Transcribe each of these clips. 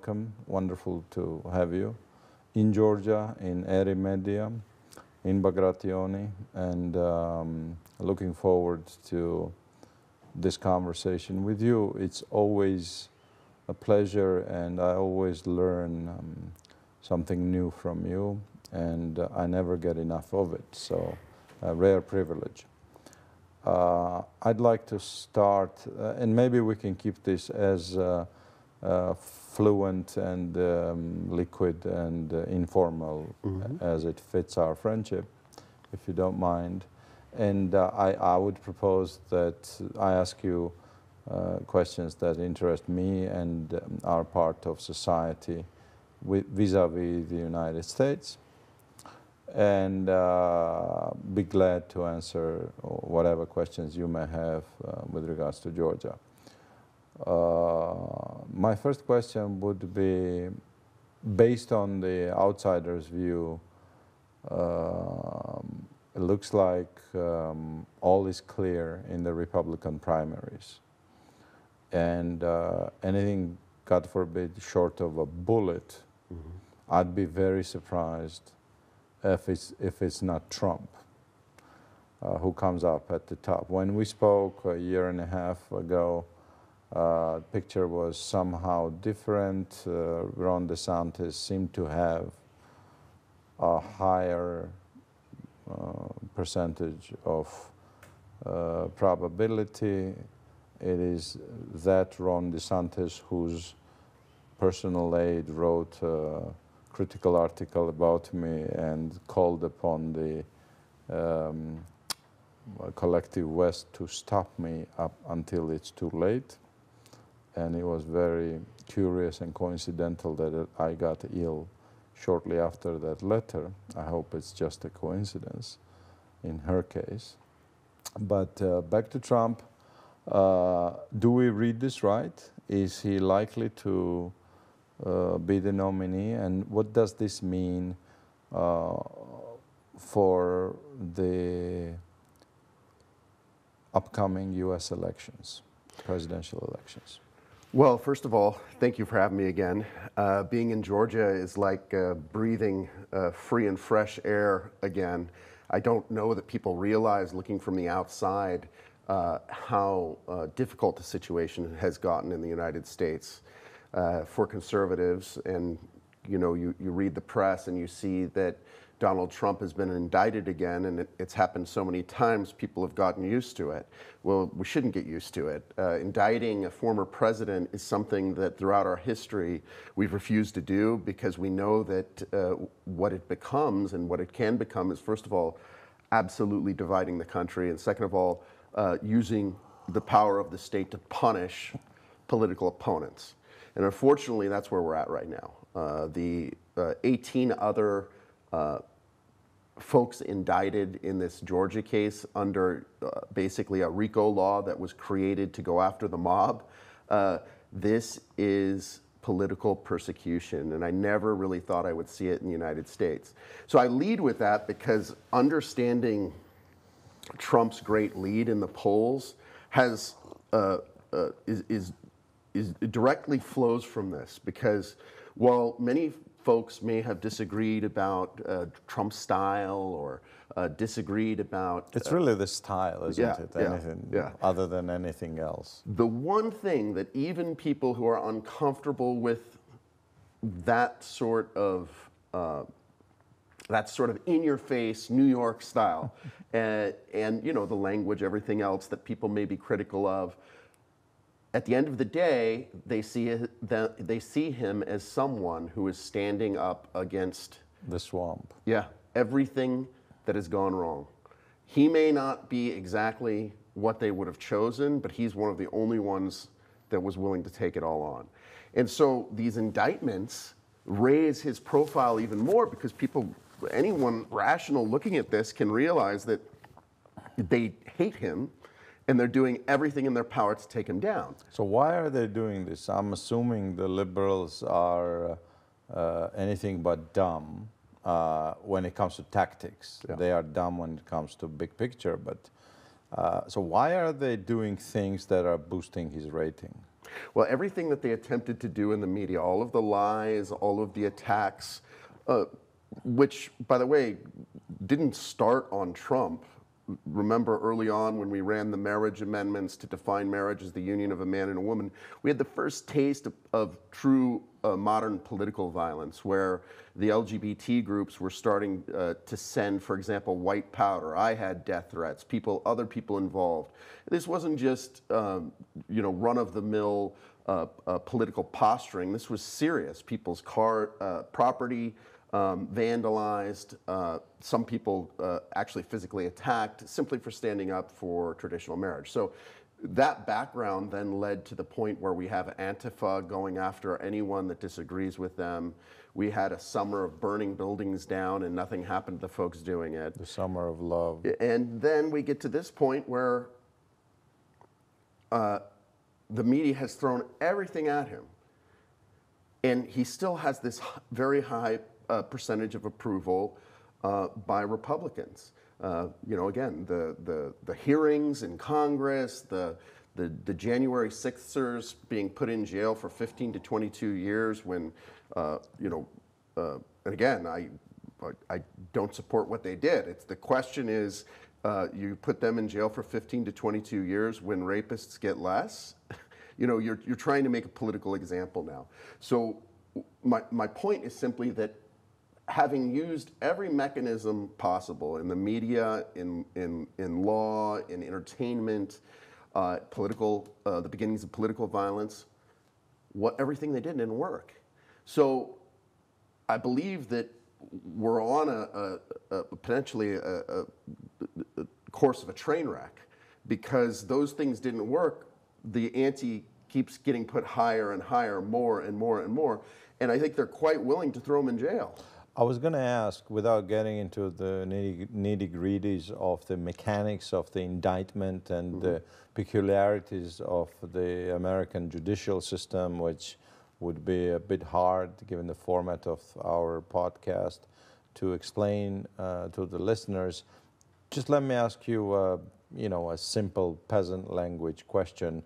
welcome. Wonderful to have you in Georgia, in Eri Media, in Bagration, and looking forward to this conversation with you. It's always a pleasure, and I always learn something new from you, and I never get enough of it, so a rare privilege. I'd like to start, and maybe we can keep this as fluent and liquid and informal as it fits our friendship, if you don't mind. And I would propose that I ask you questions that interest me and our part of society vis-a-vis the United States, and be glad to answer whatever questions you may have with regards to Georgia. My first question would be, based on the outsider's view, it looks like all is clear in the Republican primaries. And anything, God forbid, short of a bullet, I'd be very surprised if it's not Trump who comes up at the top. When we spoke a year and a half ago, the picture was somehow different. Ron DeSantis seemed to have a higher percentage of probability. It is that Ron DeSantis whose personal aide wrote a critical article about me and called upon the collective West to stop me up until it's too late. And it was very curious and coincidental that I got ill shortly after that letter. I hope it's just a coincidence in her case. But back to Trump. Do we read this right? Is he likely to be the nominee? And what does this mean for the upcoming U.S. elections, presidential elections? Well, first of all, thank you for having me again. Being in Georgia is like breathing free and fresh air again. I don't know that people realize, looking from the outside, how difficult the situation has gotten in the United States for conservatives. And you read the press and you see that Donald Trump has been indicted again, and it's happened so many times, people have gotten used to it. Well, we shouldn't get used to it. Indicting a former president is something that throughout our history we've refused to do, because we know that what it becomes and what it can become is, first of all, absolutely dividing the country, and second of all, using the power of the state to punish political opponents. And unfortunately, that's where we're at right now. The 18 other folks indicted in this Georgia case under basically a RICO law that was created to go after the mob. This is political persecution, and I never really thought I would see it in the United States. So I lead with that because understanding Trump's great lead in the polls has directly flows from this, because while many folks may have disagreed about Trump's style or disagreed about... It's really the style, isn't it? Anything other than anything else. The one thing that even people who are uncomfortable with that sort of in-your-face New York style and the language, everything else that people may be critical of, at the end of the day, they see him as someone who is standing up against the swamp. Yeah, everything that has gone wrong. He may not be exactly what they would have chosen, but he's one of the only ones that was willing to take it all on. And so these indictments raise his profile even more, because anyone rational looking at this can realize that they hate him, and they're doing everything in their power to take him down. So why are they doing this? I'm assuming the liberals are anything but dumb when it comes to tactics. Yeah. They are dumb when it comes to big picture. But so why are they doing things that are boosting his rating? Well, everything that they attempted to do in the media, all of the lies, all of the attacks, which, by the way, didn't start on Trump. Remember early on when we ran the marriage amendments to define marriage as the union of a man and a woman, we had the first taste of true modern political violence, where the LGBT groups were starting to send, for example, white powder. I had death threats, other people involved. This wasn't just run-of-the-mill political posturing. This was serious. People's property vandalized, some people actually physically attacked simply for standing up for traditional marriage. So that background then led to the point where we have Antifa going after anyone that disagrees with them. We had a summer of burning buildings down and nothing happened to the folks doing it. The summer of love. And then we get to this point where the media has thrown everything at him. And he still has this very high percentage of approval by Republicans. Again, the hearings in Congress, the January 6thers being put in jail for 15 to 22 years when, and again, I don't support what they did. The question is, you put them in jail for 15 to 22 years when rapists get less? You're trying to make a political example now. So my point is simply that having used every mechanism possible in the media, in law, in entertainment, the beginnings of political violence, everything they did didn't work. So I believe that we're on a potentially a course of a train wreck, because those things didn't work. The ante keeps getting put higher and higher, more and more and more, and I think they're quite willing to throw him in jail. I was going to ask, without getting into the nitty-gritties of the mechanics of the indictment and the peculiarities of the American judicial system, which would be a bit hard given the format of our podcast to explain to the listeners. Just let me ask you, a simple peasant language question.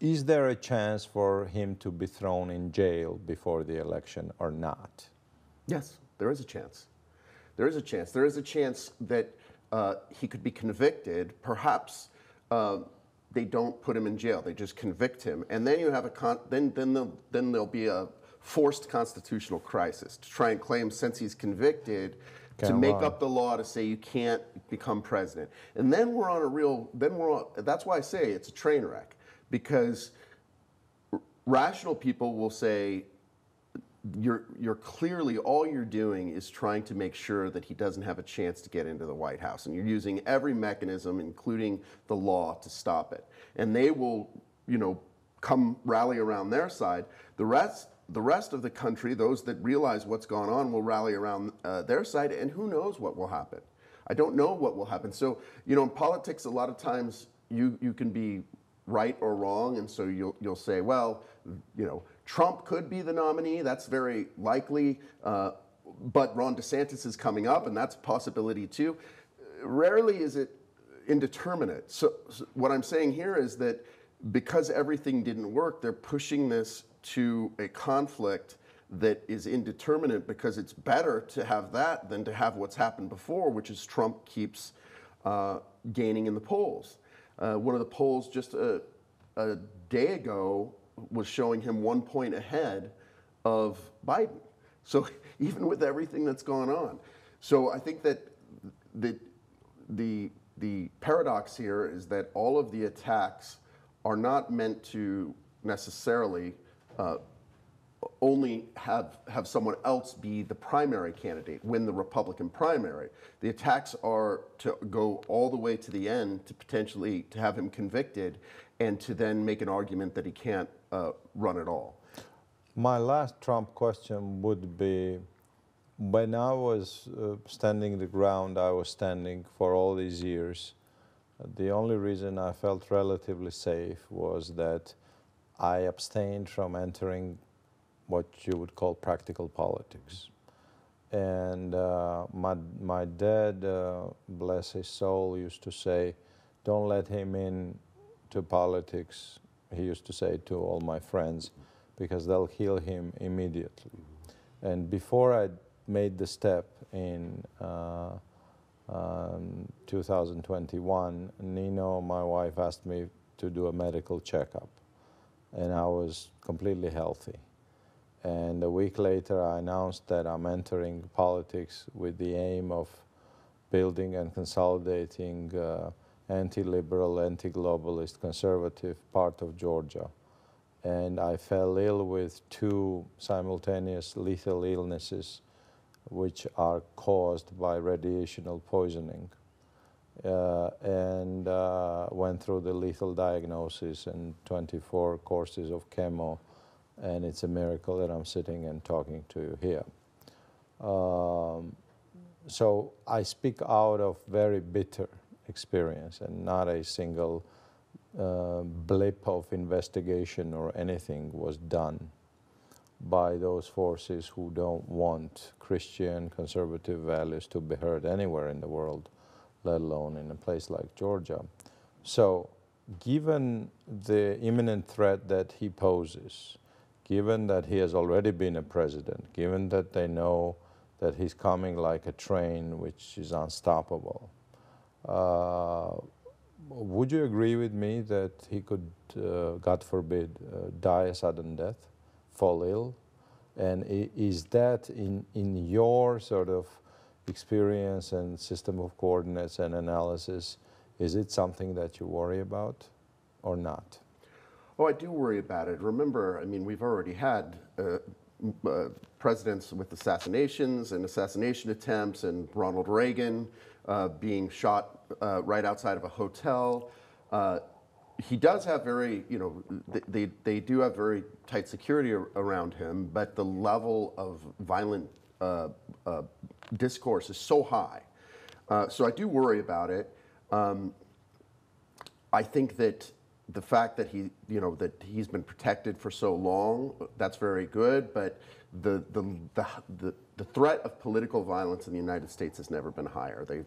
Is there a chance for him to be thrown in jail before the election or not? Yes, there is a chance. There is a chance. There is a chance that he could be convicted. Perhaps they don't put him in jail. They just convict him, and then you have then there'll be a forced constitutional crisis to try and claim, since he's convicted, to make up the law to say you can't become president. And then we're on a real. That's why I say it's a train wreck, because rational people will say, you're clearly, all you're doing is trying to make sure that he doesn't have a chance to get into the White House, and you're using every mechanism, including the law, to stop it. And they will, come rally around their side. The rest of the country, those that realize what's gone on, will rally around their side, and who knows what will happen. I don't know what will happen. So, in politics, a lot of times you can be right or wrong, and so you'll say, well, Trump could be the nominee. That's very likely, but Ron DeSantis is coming up, and that's a possibility too. Rarely is it indeterminate. So what I'm saying here is that because everything didn't work, they're pushing this to a conflict that is indeterminate, because it's better to have that than to have what's happened before, which is Trump keeps gaining in the polls. One of the polls just a day ago was showing him 1 point ahead of Biden. So even with everything that's gone on. So I think that the paradox here is that all of the attacks are not meant to necessarily only have someone else be the primary candidate, win the Republican primary. The attacks are to go all the way to the end, to potentially to have him convicted, and to then make an argument that he can't run at all. My last Trump question would be, when I was standing the ground I was standing for all these years, the only reason I felt relatively safe was that I abstained from entering what you would call practical politics. And my dad, bless his soul, used to say, don't let him in to politics he used to say to all my friends, because they'll heal him immediately. And before I made the step in 2021, Nino, my wife, asked me to do a medical checkup, and I was completely healthy. And a week later, I announced that I'm entering politics with the aim of building and consolidating anti-liberal, anti-globalist, conservative part of Georgia. And I fell ill with 2 simultaneous lethal illnesses, which are caused by radiational poisoning, and went through the lethal diagnosis and 24 courses of chemo, and it's a miracle that I'm sitting and talking to you here. So I speak out of very bitter experience and not a single blip of investigation or anything was done by those forces who don't want Christian conservative values to be heard anywhere in the world, let alone in a place like Georgia. So given the imminent threat that he poses, given that he has already been a president, given that they know that he's coming like a train which is unstoppable, would you agree with me that he could, God forbid, die a sudden death, fall ill? And is that in your sort of experience and system of coordinates and analysis, is it something that you worry about or not? Oh, I do worry about it. Remember, I mean, we've already had presidents with assassinations and assassination attempts, and Ronald Reagan being shot right outside of a hotel. He does have very, you know, they do have very tight security around him, but the level of violent discourse is so high. So I do worry about it. I think that the fact that he, you know, that he's been protected for so long, that's very good, but the threat of political violence in the United States has never been higher. They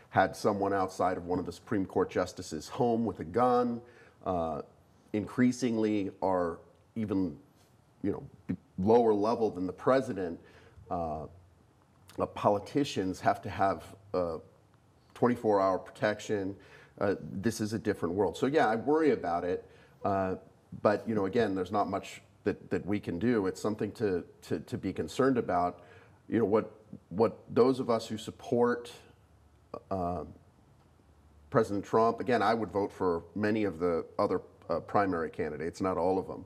had someone outside of one of the Supreme Court justices' home with a gun. Increasingly are even, you know, lower level than the president. Politicians have to have 24-hour protection. This is a different world. So yeah, I worry about it. But you know, again, there's not much that we can do. It's something to be concerned about. You know, what those of us who support President Trump, again, I would vote for many of the other primary candidates, not all of them.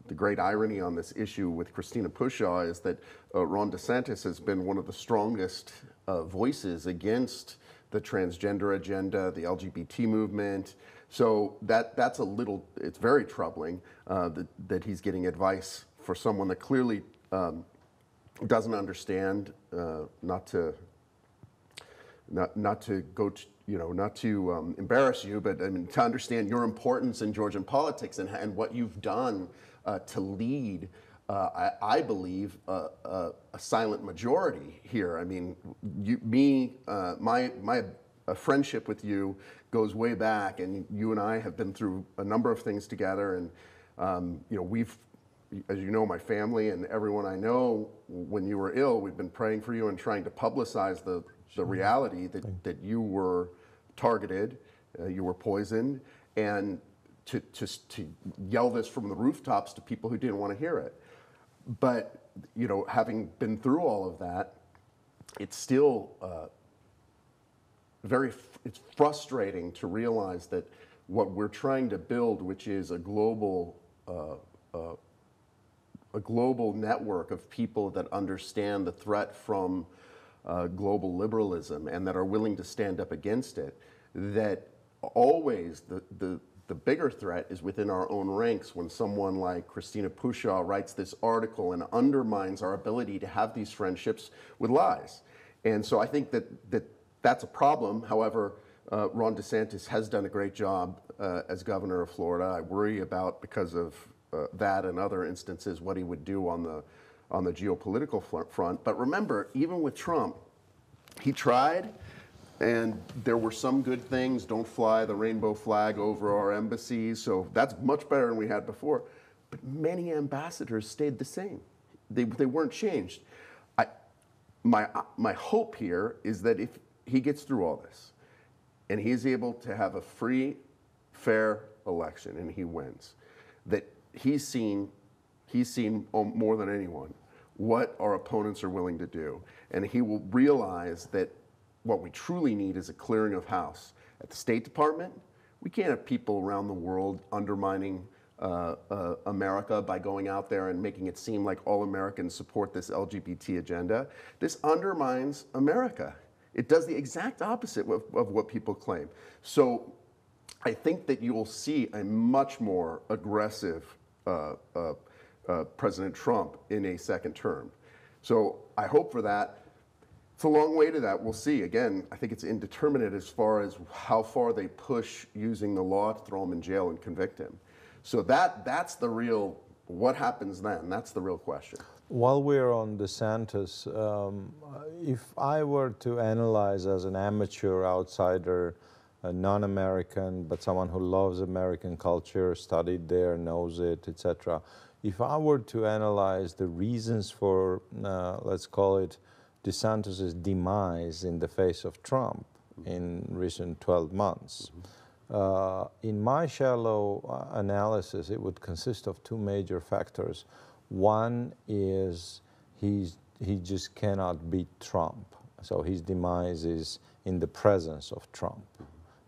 The great irony on this issue with Christina Pushaw is that Ron DeSantis has been one of the strongest voices against the transgender agenda, the LGBT movement. So that's a little, it's very troubling that he's getting advice for someone that clearly doesn't understand, not to go to, you know, not to embarrass you, but I mean, to understand your importance in Georgian politics and what you've done to lead, I believe, a silent majority here. I mean, my friendship with you goes way back, and you and I have been through a number of things together, and you know, we've, as you know, my family and everyone I know, when you were ill, we've been praying for you and trying to publicize the reality that you were targeted, you were poisoned, and to yell this from the rooftops to people who didn't want to hear it. But, you know, having been through all of that, it's still it's frustrating to realize that what we're trying to build, which is a global network of people that understand the threat from global liberalism and that are willing to stand up against it, that always the bigger threat is within our own ranks when someone like Christina Pushaw writes this article and undermines our ability to have these friendships with lies. And so I think that's a problem. However, Ron DeSantis has done a great job as governor of Florida. I worry about, because of that and other instances, what he would do on the geopolitical front. But remember, even with Trump, he tried And there were some good things. Don't fly the rainbow flag over our embassies. So that's much better than we had before. But many ambassadors stayed the same. They weren't changed. My hope here is that if he gets through all this and he's able to have a free, fair election and he wins, that he's seen more than anyone what our opponents are willing to do. And he will realize that what we truly need is a clearing of house. At the State Department, we can't have people around the world undermining America by going out there and making it seem like all Americans support this LGBT agenda. This undermines America. It does the exact opposite of what people claim. So I think that you will see a much more aggressive President Trump in a second term. So I hope for that. It's a long way to that. We'll see. Again, I think it's indeterminate as far as how far they push using the law to throw him in jail and convict him. So that's the real, what happens then? That's the real question. While we're on DeSantis, if I were to analyze as an amateur outsider, a non-American, but someone who loves American culture, studied there, knows it, etc., if I were to analyze the reasons for, let's call it, DeSantis' demise in the face of Trump in recent 12 months, in my shallow analysis, it would consist of two major factors. One is he just cannot beat Trump. So his demise is in the presence of Trump,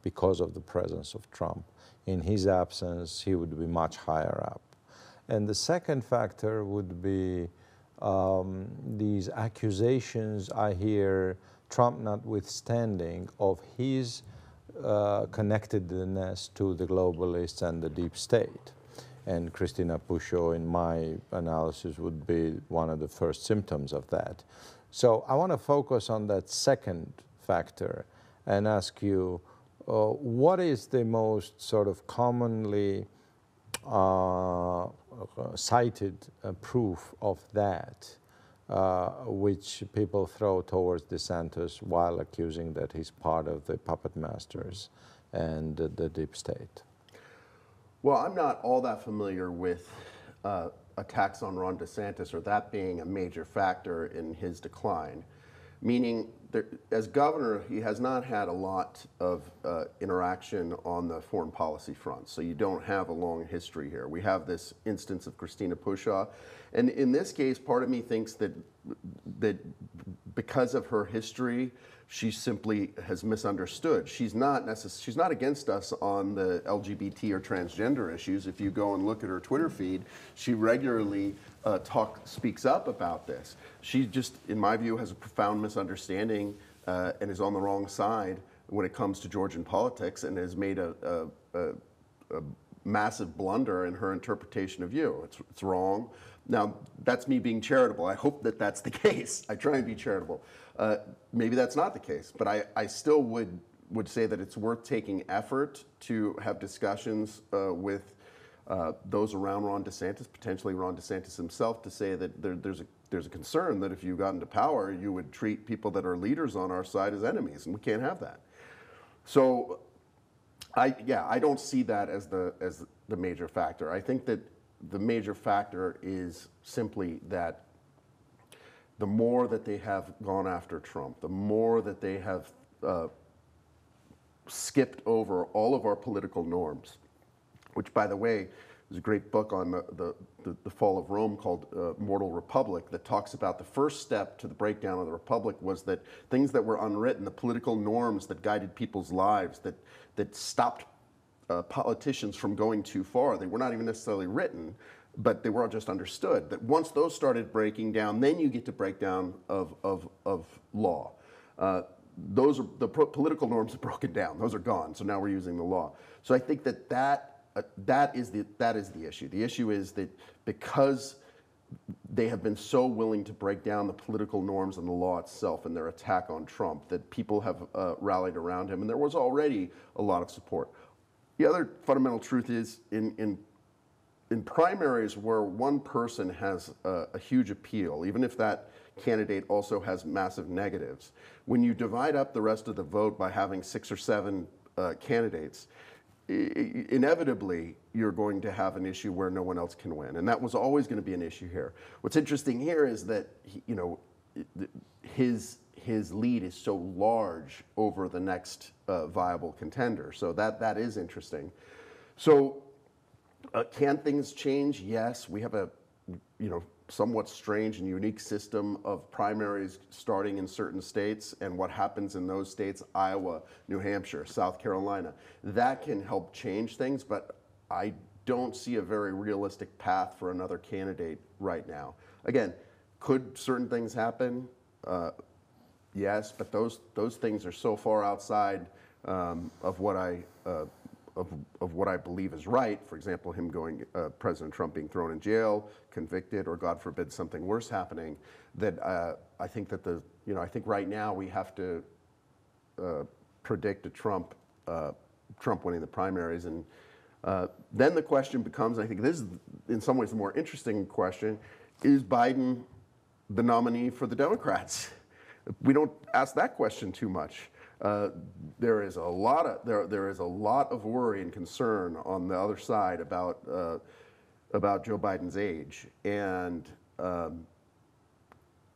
because of the presence of Trump. In his absence, he would be much higher up. And the second factor would be these accusations I hear, Trump notwithstanding, of his connectedness to the globalists and the deep state. And Christina Pusho, in my analysis, would be one of the first symptoms of that. So I want to focus on that second factor and ask you, what is the most sort of commonly cited proof of that, which people throw towards DeSantis while accusing that he's part of the puppet masters and the deep state? Well, I'm not all that familiar with attacks on Ron DeSantis or that being a major factor in his decline, meaning as governor, he has not had a lot of interaction on the foreign policy front, so you don't have a long history here. We have this instance of Christina Pushaw, and in this case, part of me thinks that because of her history, she simply has misunderstood. She's not against us on the LGBT or transgender issues. If you go and look at her Twitter feed, she regularly speaks up about this. She just, in my view, has a profound misunderstanding and is on the wrong side when it comes to Georgian politics, and has made a massive blunder in her interpretation of you. It's wrong. Now, that's me being charitable. I hope that that's the case. I try and be charitable. Maybe that's not the case, but I still would say that it's worth taking effort to have discussions with those around Ron DeSantis, potentially Ron DeSantis himself, to say that there's a concern that if you got into power, you would treat people that are leaders on our side as enemies, and we can't have that. So, I don't see that as the major factor. I think that the major factor is simply that the more that they have gone after Trump, the more that they have skipped over all of our political norms, which, by the way, there's a great book on the fall of Rome called Mortal Republic that talks about the first step to the breakdown of the Republic was that things that were unwritten, the political norms that guided people's lives, that stopped politicians from going too far. They were not even necessarily written, but they were all just understood. That once those started breaking down, then you get to breakdown of law. Those are the political norms are broken down. Those are gone. So now we're using the law. So I think that is the issue. The issue is that because they have been so willing to break down the political norms and the law itself in their attack on Trump, that people have rallied around him, and there was already a lot of support. The other fundamental truth is in primaries where one person has a huge appeal, even if that candidate also has massive negatives. When you divide up the rest of the vote by having 6 or 7 candidates, inevitably you're going to have an issue where no one else can win, and that was always going to be an issue here. What's interesting here is that his lead is so large over the next viable contender, so that is interesting. So can things change? Yes, we have a somewhat strange and unique system of primaries starting in certain states, and what happens in those states, Iowa, New Hampshire, South Carolina, that can help change things, but I don't see a very realistic path for another candidate right now. Again, could certain things happen? Yes, but those things are so far outside of what I believe is right. For example, him going, President Trump being thrown in jail, convicted, or God forbid something worse happening. That I think that I think right now we have to predict a Trump winning the primaries, and then the question becomes, I think this is in some ways the more interesting question: is Biden the nominee for the Democrats? We don't ask that question too much. There is a lot of worry and concern on the other side about Joe Biden's age, and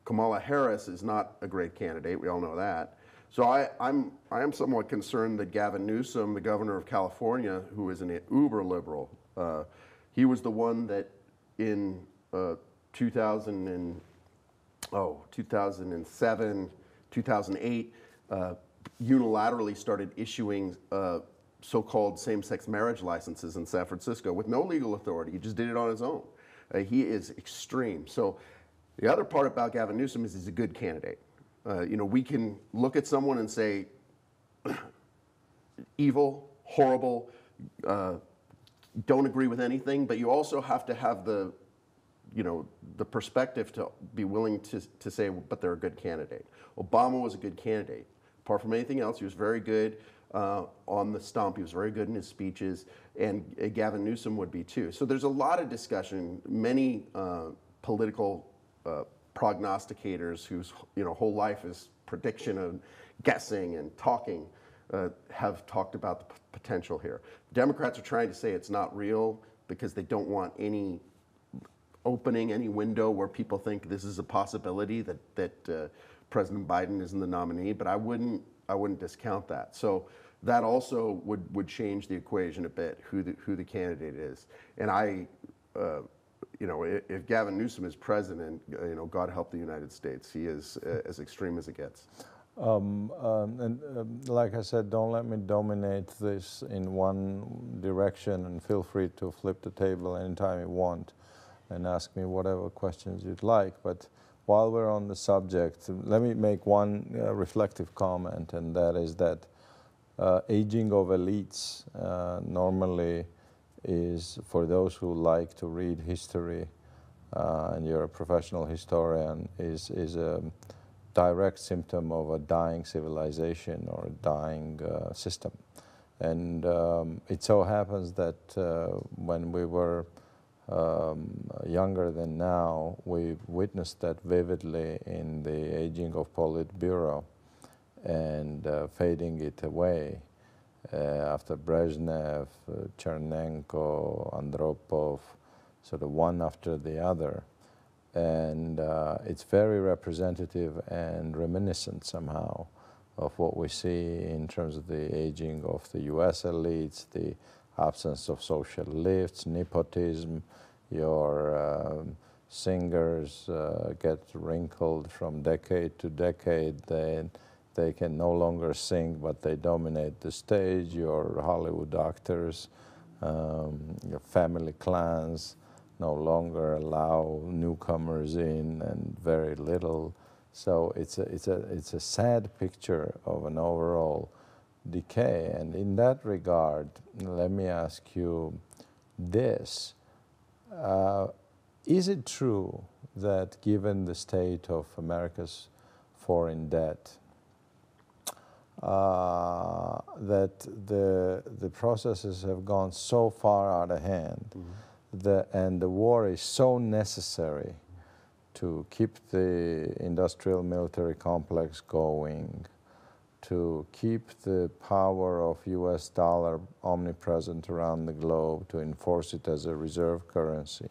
Kamala Harris is not a great candidate. We all know that. So I am somewhat concerned that Gavin Newsom, the governor of California, who is an uber liberal, he was the one that in 2007, 2008. Unilaterally started issuing so-called same-sex marriage licenses in San Francisco with no legal authority. He just did it on his own. He is extreme. So the other part about Gavin Newsom is he's a good candidate. We can look at someone and say, evil, horrible, don't agree with anything, but you also have to have the perspective to be willing to say, but they're a good candidate. Obama was a good candidate. Apart from anything else, he was very good on the stump. He was very good in his speeches, and Gavin Newsom would be too. So there's a lot of discussion. Many political prognosticators whose whole life is prediction and guessing and talking have talked about the potential here. Democrats are trying to say it's not real because they don't want any opening, any window where people think this is a possibility that President Biden isn't the nominee, but I wouldn't discount that. So that also would change the equation a bit, who the candidate is. And if Gavin Newsom is president, God help the United States. He is as extreme as it gets. Like I said, don't let me dominate this in one direction, and feel free to flip the table anytime you want and ask me whatever questions you'd like. But while we're on the subject, let me make one reflective comment, and that is that aging of elites normally is, for those who like to read history, and you're a professional historian, is a direct symptom of a dying civilization or a dying system. And it so happens that when we were younger than now, we witnessed that vividly in the aging of Politburo and fading it away after Brezhnev, Chernenko, Andropov, sort of one after the other. And it's very representative and reminiscent somehow of what we see in terms of the aging of the US elites, the absence of social lifts, nepotism. Your singers get wrinkled from decade to decade. They can no longer sing, but they dominate the stage. Your Hollywood actors, your family clans no longer allow newcomers in, and very little. So it's a sad picture of an overall decay. And in that regard, let me ask you this. Is it true that given the state of America's foreign debt, that the processes have gone so far out of hand, and the war is so necessary to to keep the industrial military complex going, to keep the power of US dollar omnipresent around the globe, to enforce it as a reserve currency,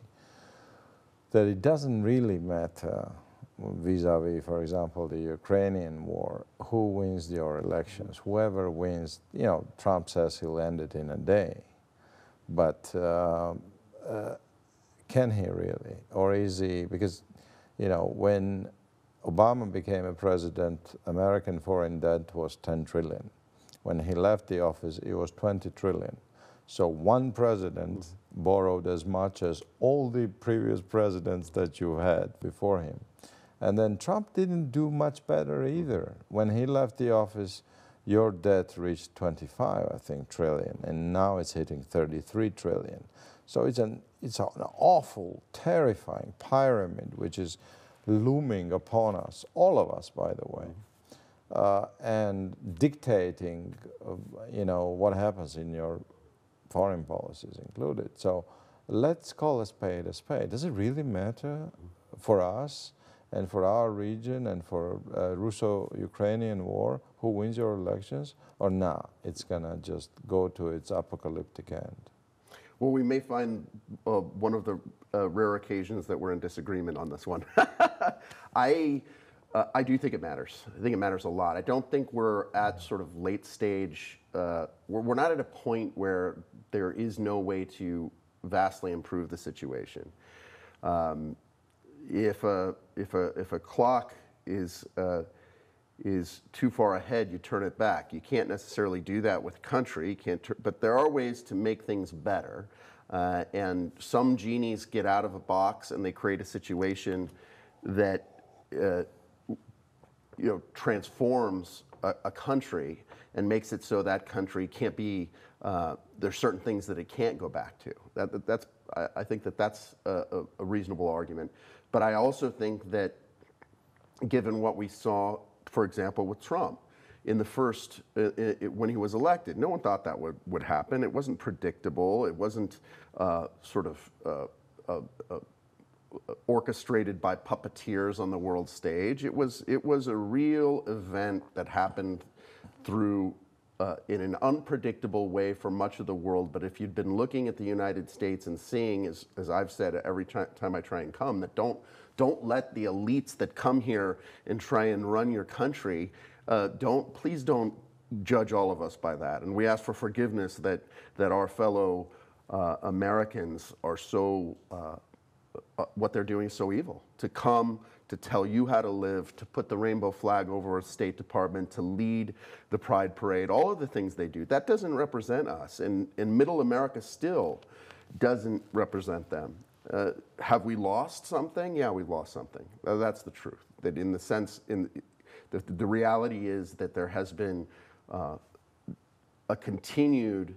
that it doesn't really matter vis-a-vis, for example, the Ukrainian war, who wins your elections. Whoever wins, you know, Trump says he'll end it in a day, but can he really? Or is he, because, you know, when Obama became a president, American foreign debt was 10 trillion. When he left the office, it was 20 trillion. So one president borrowed as much as all the previous presidents that you had before him. And then Trump didn't do much better either. When he left the office, your debt reached 25, I think, trillion, and now it's hitting 33 trillion. So it's an awful, terrifying pyramid which is looming upon us, all of us, by the way, and dictating, you know, what happens in your foreign policies included. So let's call a spade a spade. Does it really matter for us and for our region and for Russo-Ukrainian war who wins your elections, or nah, it's gonna just go to its apocalyptic end? Well, we may find one of the rare occasions that we're in disagreement on this one. I do think it matters. I think it matters a lot. I don't think we're at sort of late stage. We're not at a point where there is no way to vastly improve the situation. If a clock is too far ahead, you turn it back. You can't necessarily do that with country. You can't, but there are ways to make things better. And some genies get out of a box and they create a situation that transforms a country and makes it so that country can't be. There's certain things that it can't go back to. I think that's a reasonable argument. But I also think that, given what we saw, for example, with Trump, in the first, when he was elected, no one thought that would happen. It wasn't predictable. It wasn't orchestrated by puppeteers on the world stage. It was a real event that happened through in an unpredictable way for much of the world. But if you'd been looking at the United States and seeing, as I've said every time I try and come, that don't let the elites that come here and try and run your country, please don't judge all of us by that. And we ask for forgiveness that our fellow Americans are so, what they're doing is so evil. To come, to tell you how to live, to put the rainbow flag over a State Department, to lead the Pride Parade, all of the things they do, that doesn't represent us. And Middle America still doesn't represent them. Have we lost something? Yeah, we've lost something. That's the truth. That in the sense, the reality is that there has been a continued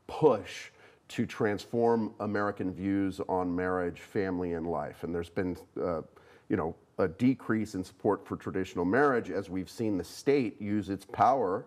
push to transform American views on marriage, family, and life. And there's been, a decrease in support for traditional marriage as we've seen the state use its power.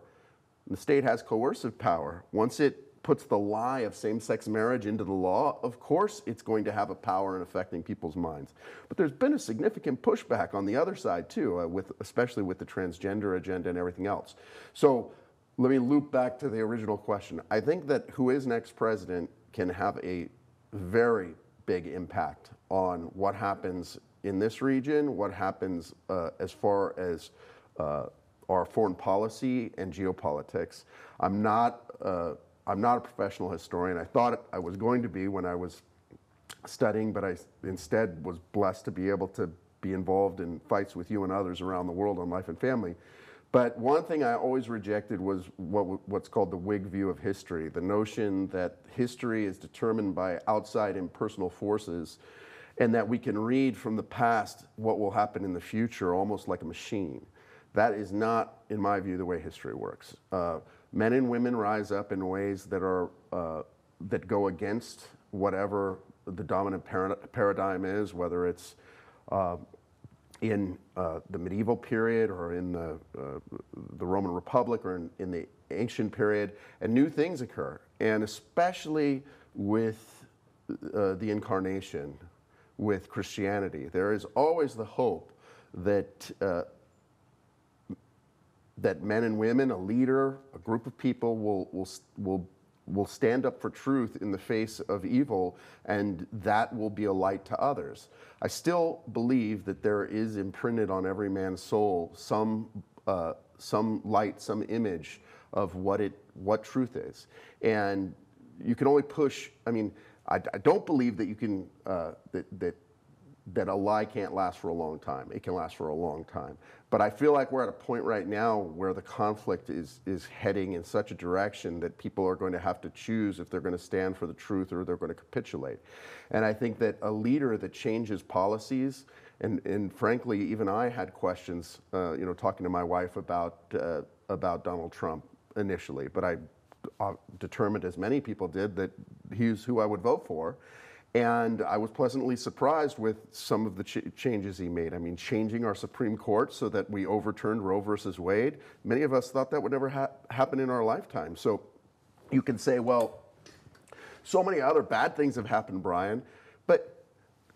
The state has coercive power. Once it puts the lie of same-sex marriage into the law, of course it's going to have a power in affecting people's minds. But there's been a significant pushback on the other side too, especially with the transgender agenda and everything else. So let me loop back to the original question. I think that who is next president can have a very big impact on what happens in this region, what happens as far as our foreign policy and geopolitics. I'm not a professional historian. I thought I was going to be when I was studying, but I instead was blessed to be able to be involved in fights with you and others around the world on life and family. But one thing I always rejected was what's called the Whig view of history, the notion that history is determined by outside impersonal forces and that we can read from the past what will happen in the future almost like a machine. That is not, in my view, the way history works. Men and women rise up in ways that are that go against whatever the dominant paradigm is, whether it's in the medieval period or in the Roman Republic or in the ancient period, and new things occur. And especially with the incarnation, with Christianity. There is always the hope that that men and women, a leader, a group of people will stand up for truth in the face of evil, and that will be a light to others. I still believe that there is imprinted on every man's soul some light, some image of what truth is, and you can only push. I mean, I don't believe that you can that a lie can't last for a long time. It can last for a long time. But I feel like we're at a point right now where the conflict is heading in such a direction that people are going to have to choose if they're going to stand for the truth or they're going to capitulate. And I think that a leader that changes policies, and frankly, even I had questions, talking to my wife about Donald Trump initially, but I determined, as many people did, that he's who I would vote for. And I was pleasantly surprised with some of the changes he made. I mean, changing our Supreme Court so that we overturned Roe versus Wade. Many of us thought that would never happen in our lifetime. So you can say, well, so many other bad things have happened, Brian. But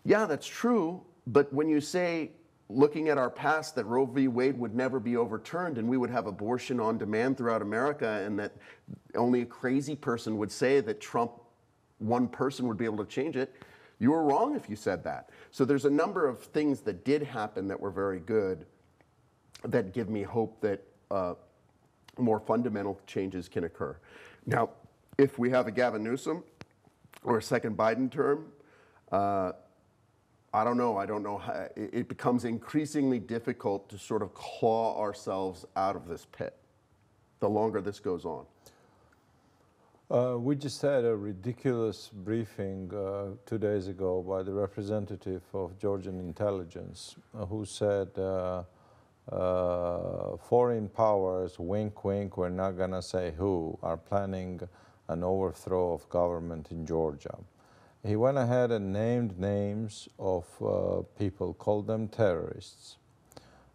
yeah, that's true. But when you say, looking at our past, that Roe v. Wade would never be overturned and we would have abortion on demand throughout America, and that only a crazy person would say that one person would be able to change it, you were wrong if you said that. So there's a number of things that did happen that were very good that give me hope that more fundamental changes can occur. Now, if we have a Gavin Newsom or a second Biden term, I don't know. I don't know how. It becomes increasingly difficult to sort of claw ourselves out of this pit the longer this goes on. We just had a ridiculous briefing 2 days ago by the representative of Georgian intelligence who said foreign powers, wink, wink, we're not going to say who, are planning an overthrow of government in Georgia. He went ahead and named names of people, called them terrorists,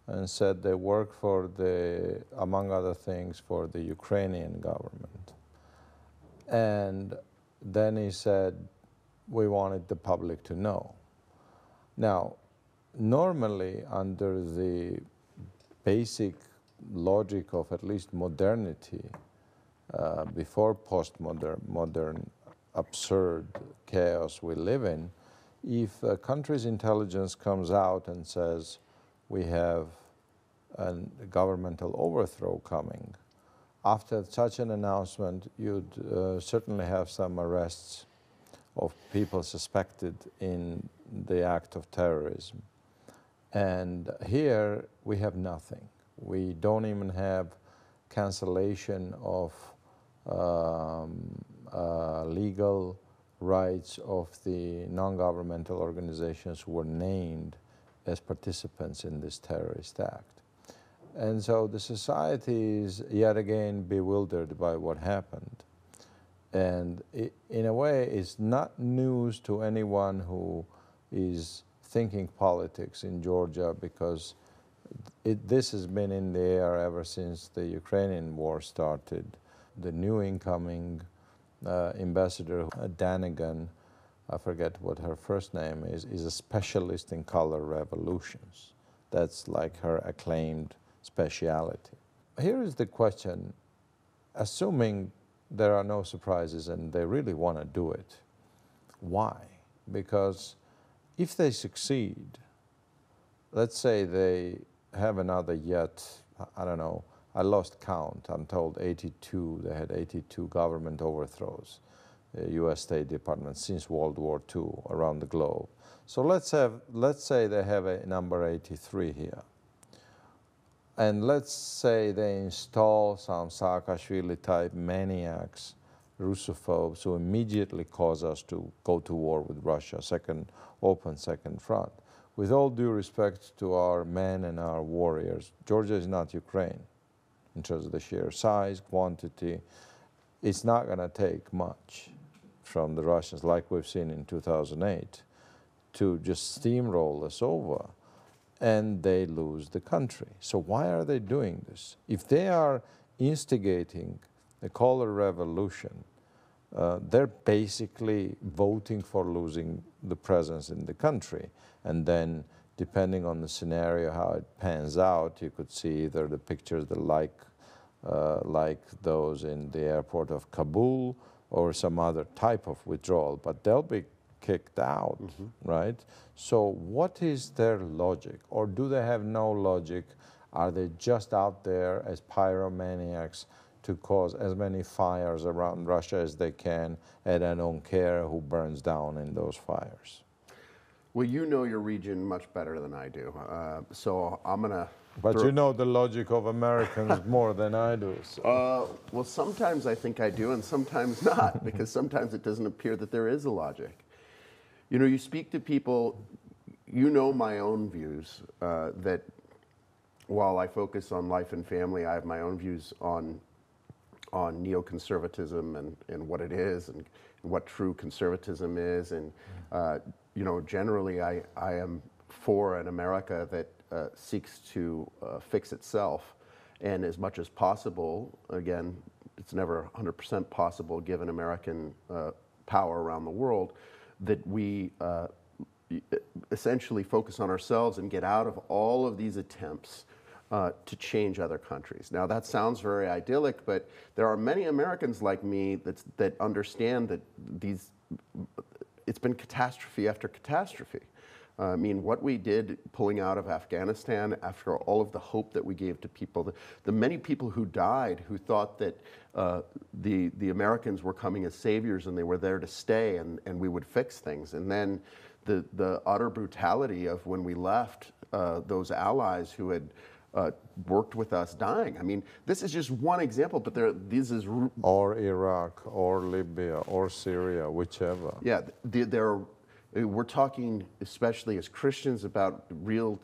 and said they work for among other things, for the Ukrainian government. And then he said, we wanted the public to know. Now, normally under the basic logic of at least modernity, before modern absurd chaos we live in, if a country's intelligence comes out and says, we have a governmental overthrow coming, after such an announcement, you'd certainly have some arrests of people suspected in the act of terrorism. And here we have nothing. We don't even have cancellation of legal rights of the non-governmental organizations who were named as participants in this terrorist act. And so the society is yet again bewildered by what happened. And in a way, it's not news to anyone who is thinking politics in Georgia, because this has been in the air ever since the Ukrainian war started. The new incoming ambassador, Danigan, I forget what her first name is a specialist in color revolutions. That's like her acclaimed speciality. Here is the question, assuming there are no surprises and they really want to do it, why? Because if they succeed, let's say they have another yet, I don't know, I lost count, I'm told 82, they had 82 government overthrows, US State Department since World War II around the globe. So let's say they have a number 83 here. And let's say they install some Saakashvili-type maniacs, Russophobes, who immediately cause us to go to war with Russia, open second front. With all due respect to our men and our warriors, Georgia is not Ukraine in terms of the sheer size, quantity. It's not going to take much from the Russians, like we've seen in 2008, to just steamroll us over, and they lose the country. So why are they doing this? If they are instigating the color revolution, they're basically voting for losing the presence in the country. And then, depending on the scenario, how it pans out, you could see either the pictures that like those in the airport of Kabul or some other type of withdrawal, but they'll be kicked out, right? So what is their logic? Or do they have no logic? Are they just out there as pyromaniacs to cause as many fires around Russia as they can, and I don't care who burns down in those fires? Well, you know your region much better than I do, so I'm gonna. But you know the logic of Americans more than I do. So. Well, sometimes I think I do, and sometimes not, because sometimes it doesn't appear that there is a logic. You know, you speak to people, you know my own views, that while I focus on life and family, I have my own views on neoconservatism and what it is and what true conservatism is. And, you know, generally I am for an America that seeks to fix itself. And as much as possible, again, it's never 100% possible given American power around the world, that we essentially focus on ourselves and get out of all of these attempts to change other countries. Now that sounds very idyllic, but there are many Americans like me that understand that it's been catastrophe after catastrophe. I mean, what we did pulling out of Afghanistan after all of the hope that we gave to people, the many people who died who thought that the Americans were coming as saviors and they were there to stay and we would fix things. And then the utter brutality of when we left those allies who had worked with us dying. I mean, this is just one example, but this is... Or Iraq, or Libya, or Syria, whichever. Yeah, we're talking, especially as Christians, about real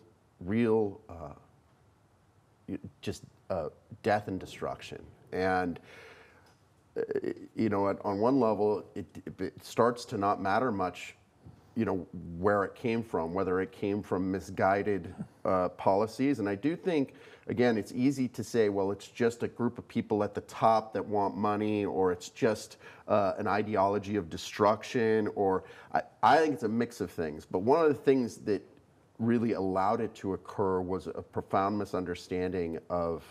just death and destruction. And, you know, on one level, it starts to not matter much, you know, where it came from, whether it came from misguided policies. And I do think, again, it's easy to say, well, it's just a group of people at the top that want money, or it's just an ideology of destruction, or I think it's a mix of things. But one of the things that really allowed it to occur was a profound misunderstanding of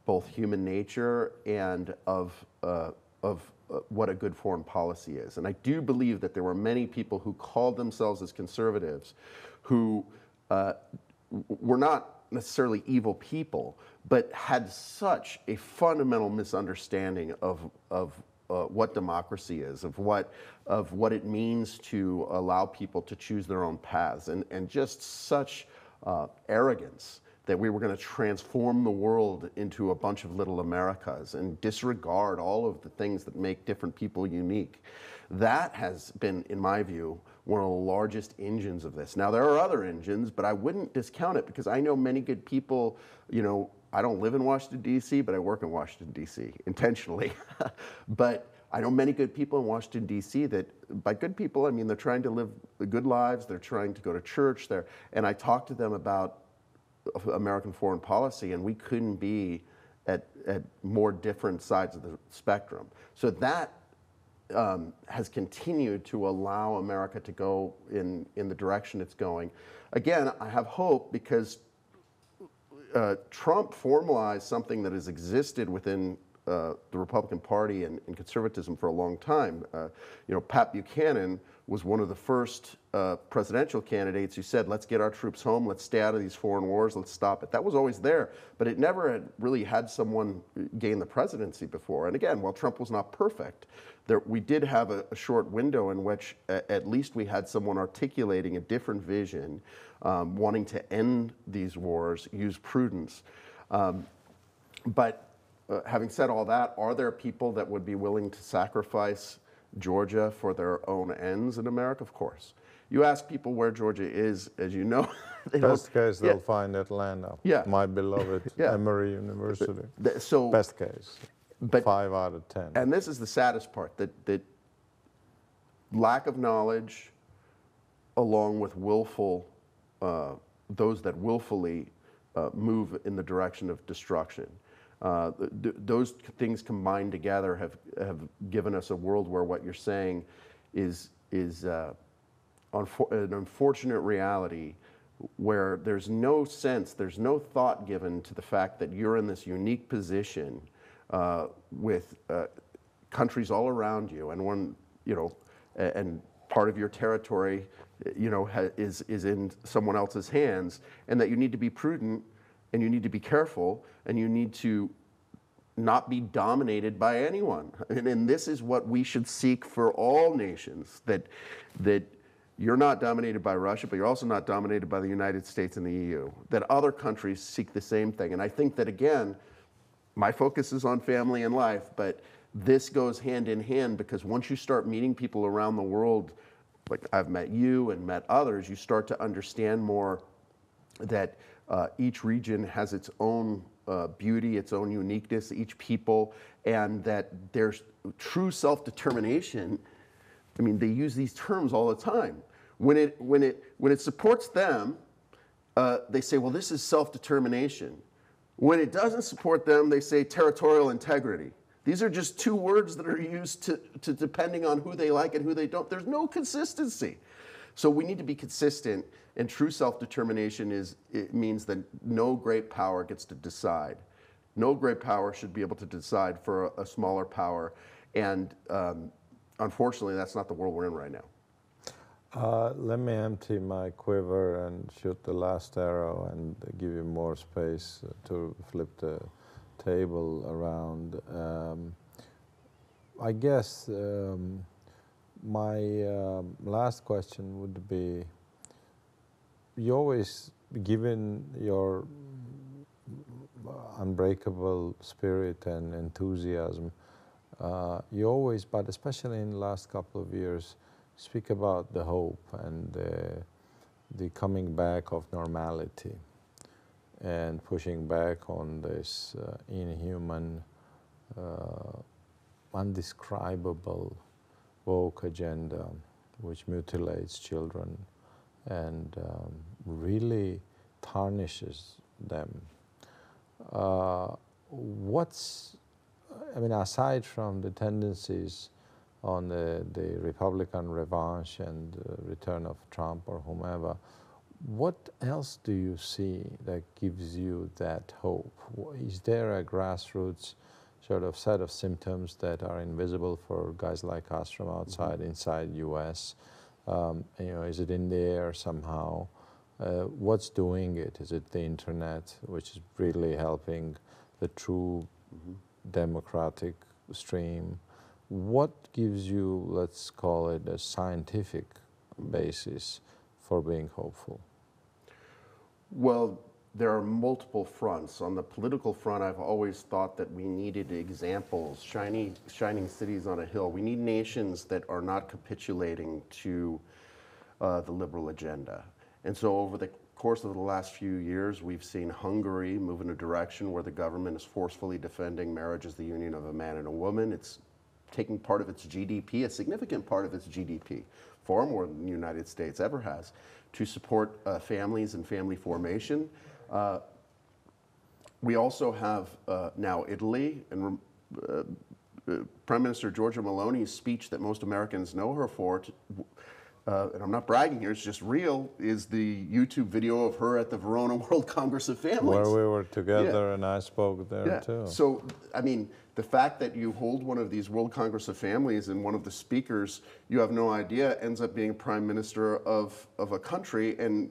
both human nature and of what a good foreign policy is. And I do believe that there were many people who called themselves as conservatives who were not necessarily evil people, but had such a fundamental misunderstanding of what democracy is, of what it means to allow people to choose their own paths, and just such arrogance that we were going to transform the world into a bunch of little Americas and disregard all of the things that make different people unique. That has been, in my view, one of the largest engines of this. Now, there are other engines, but I wouldn't discount it because I know many good people. You know, I don't live in Washington, D.C., but I work in Washington, D.C. intentionally. But I know many good people in Washington, D.C. that, by good people, I mean they're trying to live good lives, they're trying to go to church, and I talk to them about American foreign policy, and we couldn't be at more different sides of the spectrum. So that has continued to allow America to go in the direction it's going. Again, I have hope because Trump formalized something that has existed within the Republican Party and conservatism for a long time. You know, Pat Buchanan was one of the first presidential candidates who said, let's get our troops home, let's stay out of these foreign wars, let's stop it. That was always there, but it never had really had someone gain the presidency before. And again, while Trump was not perfect, we did have a short window in which at least we had someone articulating a different vision, wanting to end these wars, use prudence. But having said all that, are there people that would be willing to sacrifice Georgia for their own ends in America? Of course. You ask people where Georgia is, as you know. Best case, they'll find Atlanta. Yeah. My beloved Emory University. So, best case, but 5 out of 10. And this is the saddest part, that lack of knowledge, along with those that willfully move in the direction of destruction, Those things combined together have given us a world where what you're saying is an unfortunate reality, where there's no sense, there's no thought given to the fact that you're in this unique position with countries all around you, and one, you know, and part of your territory, you know, is in someone else's hands, and that you need to be prudent, and you need to be careful, and you need to not be dominated by anyone. And this is what we should seek for all nations, that you're not dominated by Russia, but you're also not dominated by the United States and the EU, that other countries seek the same thing. And I think that, again, my focus is on family and life, but this goes hand in hand, because once you start meeting people around the world, like I've met you and met others, you start to understand more that each region has its own beauty, its own uniqueness, each people, and that there's true self-determination. I mean, they use these terms all the time. When it supports them, they say, well, this is self-determination. When it doesn't support them, they say territorial integrity. These are just two words that are used to depending on who they like and who they don't. There's no consistency. So we need to be consistent, and true self-determination it means that no great power gets to decide. No great power should be able to decide for a smaller power, and unfortunately, that's not the world we're in right now. Let me empty my quiver and shoot the last arrow and give you more space to flip the table around. I guess my last question would be, you always, given your unbreakable spirit and enthusiasm, you always, but especially in the last couple of years, speak about the hope and the coming back of normality and pushing back on this inhuman, undescribable woke agenda which mutilates children and really tarnishes them. I mean, aside from the tendencies on the Republican revanche and return of Trump or whomever, what else do you see that gives you that hope? Is there a grassroots sort of set of symptoms that are invisible for guys like us from outside, inside U.S.? You know, is it in the air somehow? What's doing it? Is it the internet, which is really helping the true democratic stream? What gives you, let's call it, a scientific basis for being hopeful? Well, there are multiple fronts. On the political front, I've always thought that we needed examples, shining cities on a hill. We need nations that are not capitulating to the liberal agenda. And so over the course of the last few years, we've seen Hungary move in a direction where the government is forcefully defending marriage as the union of a man and a woman. It's taking part of its GDP, a significant part of its GDP, far more than the United States ever has, to support families and family formation. We also have now Italy, and Prime Minister Giorgia Meloni's speech that most Americans know her for, and I'm not bragging here, it's just real, is the YouTube video of her at the Verona World Congress of Families. Where we were together, and I spoke there too. So, I mean, the fact that you hold one of these World Congress of Families and one of the speakers, you have no idea, ends up being Prime Minister of a country and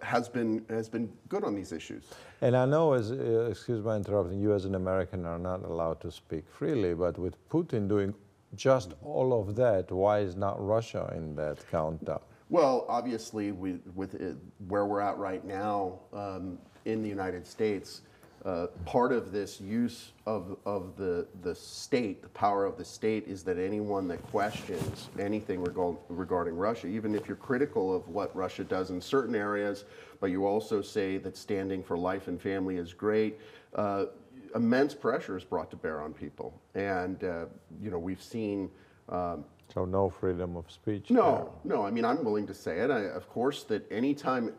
has been good on these issues. And I know, excuse my interrupting, you as an American are not allowed to speak freely, but with Putin doing just all of that, why is not Russia in that countdown? Well, obviously, with where we're at right now in the United States, part of this use of the state, the power of the state, is that anyone that questions anything regarding Russia, even if you're critical of what Russia does in certain areas, but you also say that standing for life and family is great, immense pressure is brought to bear on people. And, you know, we've seen... so no freedom of speech? No, I mean, I'm willing to say it. Of course, that anytime...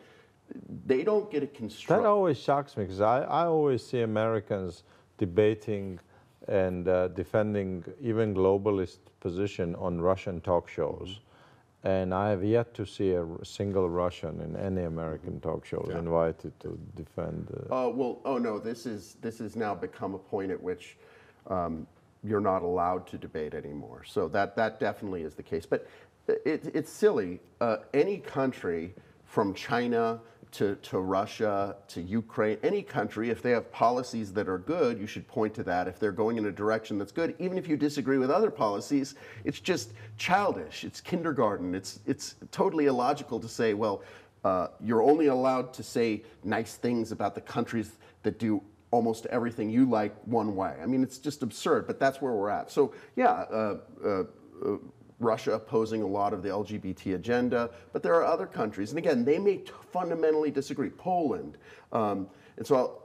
They don't get a construct. That always shocks me, because I always see Americans debating and defending even globalist position on Russian talk shows. And I have yet to see a single Russian in any American talk shows invited to defend. No, this has now become a point at which you're not allowed to debate anymore. So that definitely is the case. But it's silly. Any country, from China to Russia to Ukraine, any country, if they have policies that are good, you should point to that. If they're going in a direction that's good, even if you disagree with other policies, it's just childish. It's kindergarten. It's totally illogical to say, well, you're only allowed to say nice things about the countries that do almost everything you like one way. I mean, it's just absurd, but that's where we're at. So yeah, Russia opposing a lot of the LGBT agenda, but there are other countries, and again, they may fundamentally disagree. Poland, and so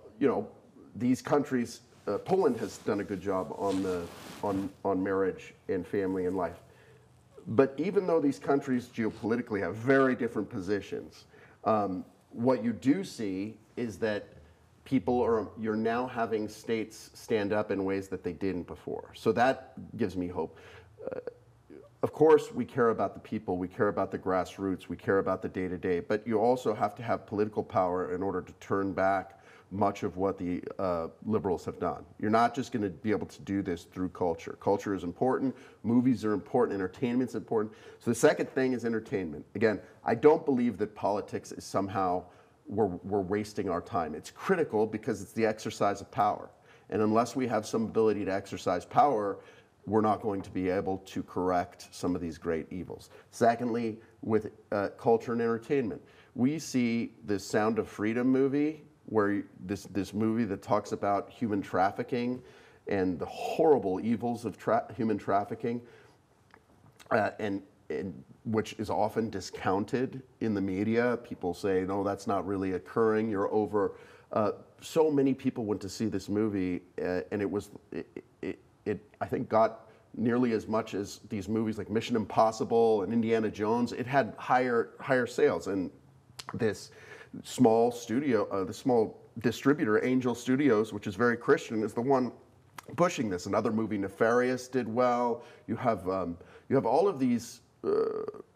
these countries. Poland has done a good job on marriage and family and life, but even though these countries geopolitically have very different positions, what you do see is that you're now having states stand up in ways that they didn't before. So that gives me hope. Of course, we care about the people, we care about the grassroots, we care about the day-to-day, but you also have to have political power in order to turn back much of what the liberals have done. You're not just going to be able to do this through culture. Culture is important, movies are important, entertainment's important. So the second thing is entertainment. Again, I don't believe that politics is somehow we're wasting our time. It's critical because it's the exercise of power. And unless we have some ability to exercise power, we're not going to be able to correct some of these great evils. Secondly, with culture and entertainment, we see the Sound of Freedom movie, where this movie that talks about human trafficking and the horrible evils of human trafficking, and which is often discounted in the media. People say, no, that's not really occurring, you're over. So many people went to see this movie, and it I think got nearly as much as these movies like Mission Impossible and Indiana Jones. It had higher sales, and this small studio, the small distributor, Angel Studios, which is very Christian, is the one pushing this. Another movie, Nefarious, did well. You have all of these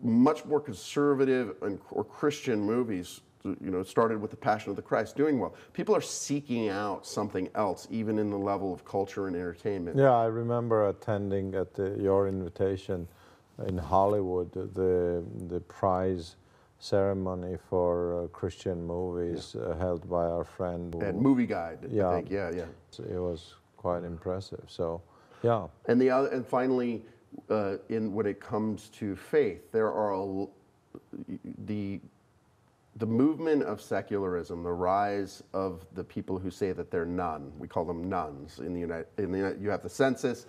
much more conservative or Christian movies. It started with The Passion of the Christ doing well. People are seeking out something else, even in the level of culture and entertainment. Yeah, I remember attending at your invitation in Hollywood the prize ceremony for Christian movies held by our friend. And Movie Guide, I think. Yeah. It was quite impressive. So, yeah. And finally, when it comes to faith, there are the movement of secularism, the rise of the people who say that they're none. We call them nuns in the United. You have the census.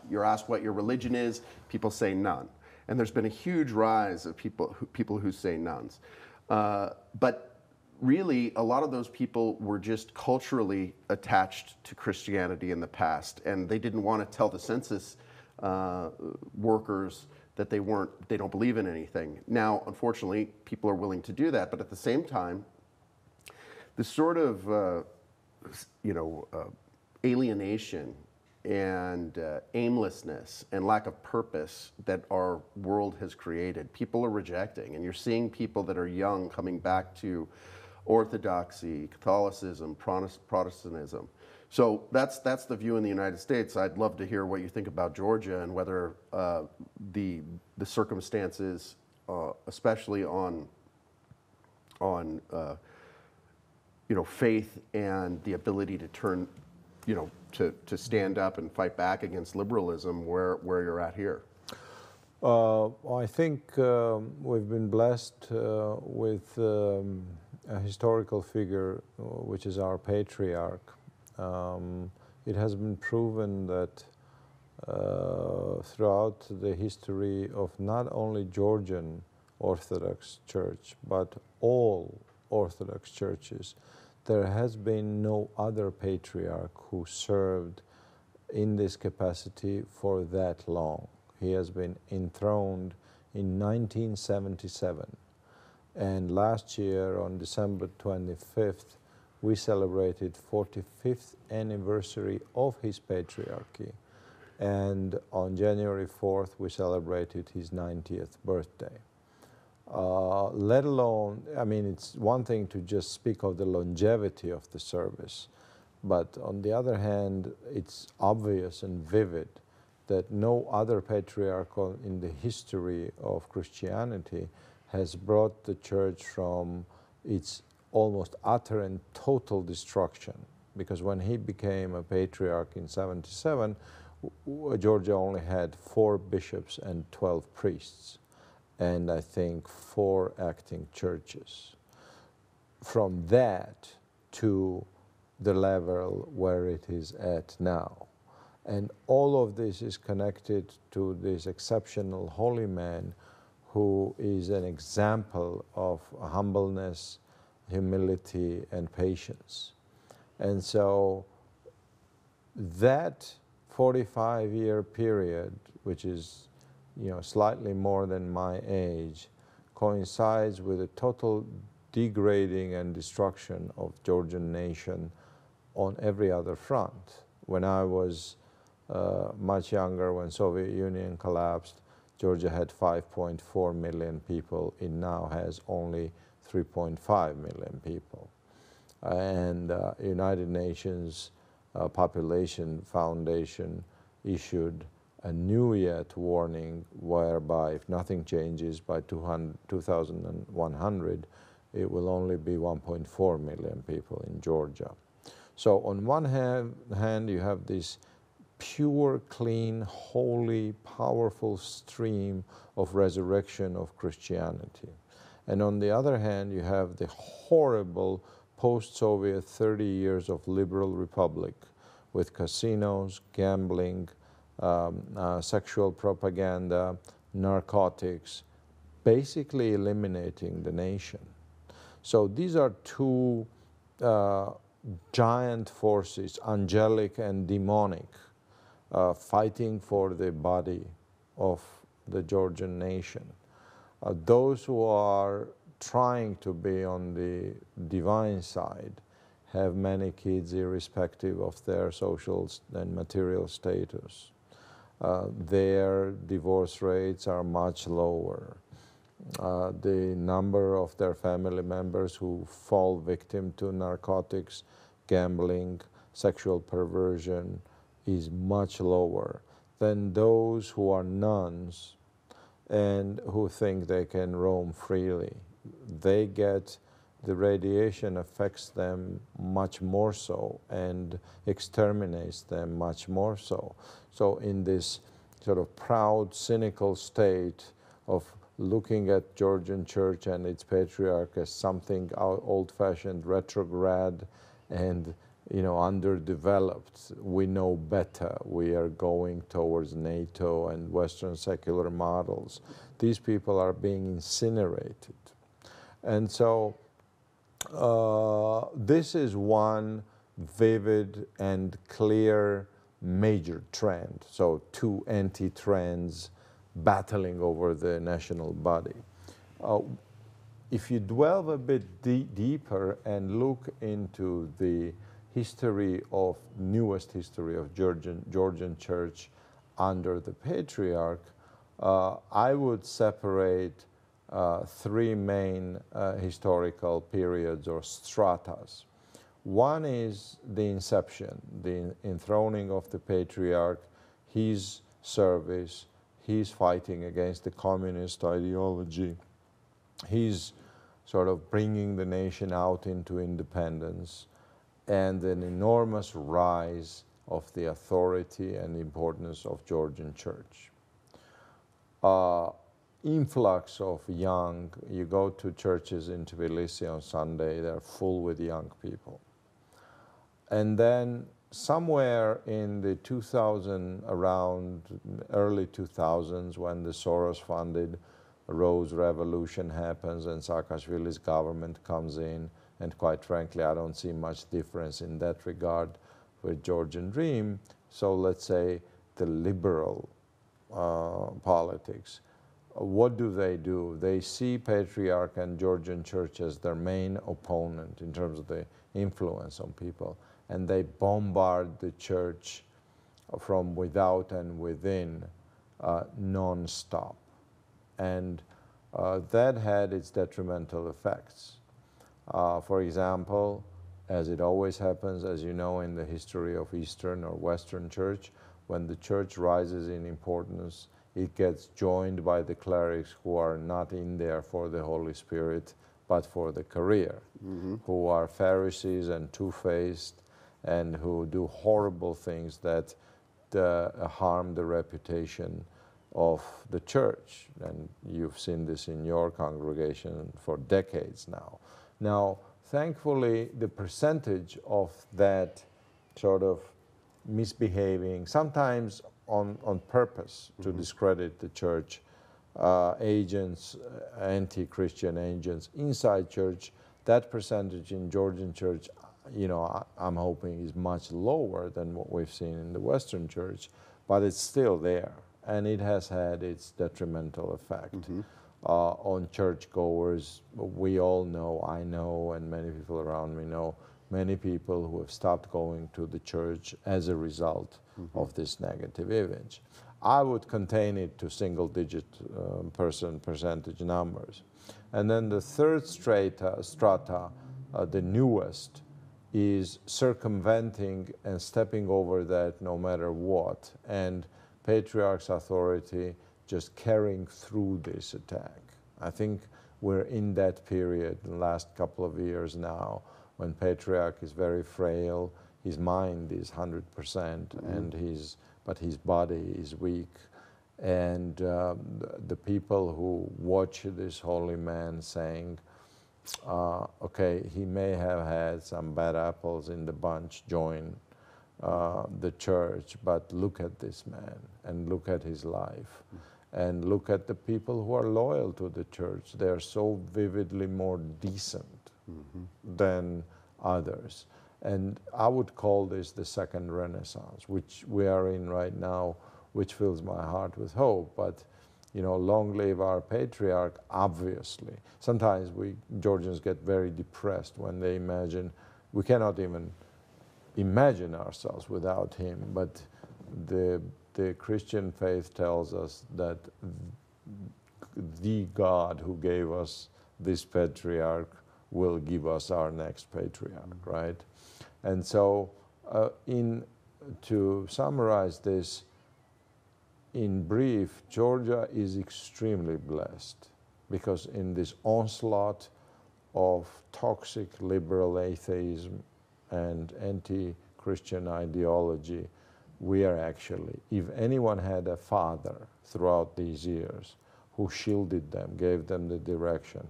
You're asked what your religion is. People say none. And there's been a huge rise of people who say nuns. But really, a lot of those people were just culturally attached to Christianity in the past, and they didn't want to tell the census workers that they don't believe in anything. Now, unfortunately, people are willing to do that, but at the same time, the sort of alienation and aimlessness and lack of purpose that our world has created, people are rejecting. And you're seeing people that are young coming back to Orthodoxy, Catholicism, Protestantism. So that's the view in the United States. I'd love to hear what you think about Georgia and whether the circumstances, especially on faith and the ability to turn, to stand up and fight back against liberalism, where you're at here. I think we've been blessed with a historical figure, which is our patriarch. It has been proven that throughout the history of not only Georgian Orthodox Church, but all Orthodox churches, there has been no other patriarch who served in this capacity for that long. He has been enthroned in 1977. And last year, on December 25th, we celebrated 45th anniversary of his patriarchy. And on January 4th, we celebrated his 90th birthday. Let alone, I mean, it's one thing to just speak of the longevity of the service, but on the other hand, it's obvious and vivid that no other patriarch in the history of Christianity has brought the church from its almost utter and total destruction. Because when he became a patriarch in 77, Georgia only had 4 bishops and 12 priests, and I think 4 acting churches. From that to the level where it is at now. And all of this is connected to this exceptional holy man who is an example of humbleness, humility, and patience. And so that 45-year period, which is slightly more than my age, coincides with a total degrading and destruction of Georgian nation on every other front. When I was much younger, when Soviet Union collapsed, Georgia had 5.4 million people. It now has only 3.5 million people. And United Nations Population Foundation issued a new yet warning whereby if nothing changes by 2100, it will only be 1.4 million people in Georgia. So on one hand, you have this pure, clean, holy, powerful stream of resurrection of Christianity. And on the other hand, you have the horrible post-Soviet 30 years of liberal republic with casinos, gambling, sexual propaganda, narcotics, basically eliminating the nation. So these are 2 giant forces, angelic and demonic, fighting for the body of the Georgian nation. Those who are trying to be on the divine side have many kids irrespective of their social and material status. Their divorce rates are much lower. The number of their family members who fall victim to narcotics, gambling, sexual perversion is much lower than those who are nuns and who think they can roam freely. They get, the radiation affects them much more so and exterminates them much more so. So in this sort of proud, cynical state of looking at Georgian church and its patriarch as something old-fashioned, retrograde, and underdeveloped. We know better. We are going towards NATO and Western secular models. These people are being incinerated. And so this is one vivid and clear major trend. So 2 anti-trends battling over the national body. If you delve a bit deeper and look into the newest history of Georgian church under the patriarch, I would separate 3 main historical periods or stratas. One is the inception, the enthroning of the patriarch, his service, his fighting against the communist ideology, his sort of bringing the nation out into independence, and an enormous rise of the authority and importance of Georgian church. Influx of you go to churches in Tbilisi on Sunday, they're full with young people. And then somewhere in the around early 2000s, when the Soros-funded Rose Revolution happens and Saakashvili's government comes in, and quite frankly, I don't see much difference in that regard with Georgian Dream. So let's say the liberal politics. what do? They see Patriarch and Georgian Church as their main opponent in terms of the influence on people, and they bombard the church from without and within non-stop. And that had its detrimental effects. For example, as it always happens, as you know, in the history of Eastern or Western Church, when the church rises in importance, it gets joined by the clerics who are not in there for the Holy Spirit, but for the career, who are Pharisees and two-faced, and who do horrible things that harm the reputation of the church. And you've seen this in your congregation for decades now. Now, thankfully, the percentage of that sort of misbehaving, sometimes on purpose to discredit the church, agents, anti-Christian agents inside church, that percentage in Georgian church, you know, I'm hoping is much lower than what we've seen in the Western church, but it's still there, and it has had its detrimental effect on churchgoers. We all know, I know, and many people around me know, many people who have stopped going to the church as a result of this negative image. I would contain it to single-digit percentage numbers. And then the third strata, the newest, is circumventing and stepping over that no matter what, and Patriarch's authority just carrying through this attack. I think we're in that period in the last couple of years now, when Patriarch is very frail, his mind is 100%, and but his body is weak. And the people who watch this holy man saying, okay, he may have had some bad apples in the bunch, join the church, but look at this man and look at his life and look at the people who are loyal to the church. They are so vividly more decent than others. And I would call this the second Renaissance, which we are in right now, which fills my heart with hope. But, you know, long live our Patriarch, obviously. Sometimes we Georgians get very depressed when they imagine, we cannot even imagine ourselves without him, but the Christian faith tells us that the God who gave us this Patriarch will give us our next Patriarch, right? And so to summarize this in brief, Georgia is extremely blessed, because in this onslaught of toxic liberal atheism and anti-Christian ideology, we are actually, if anyone had a father throughout these years who shielded them, gave them the direction,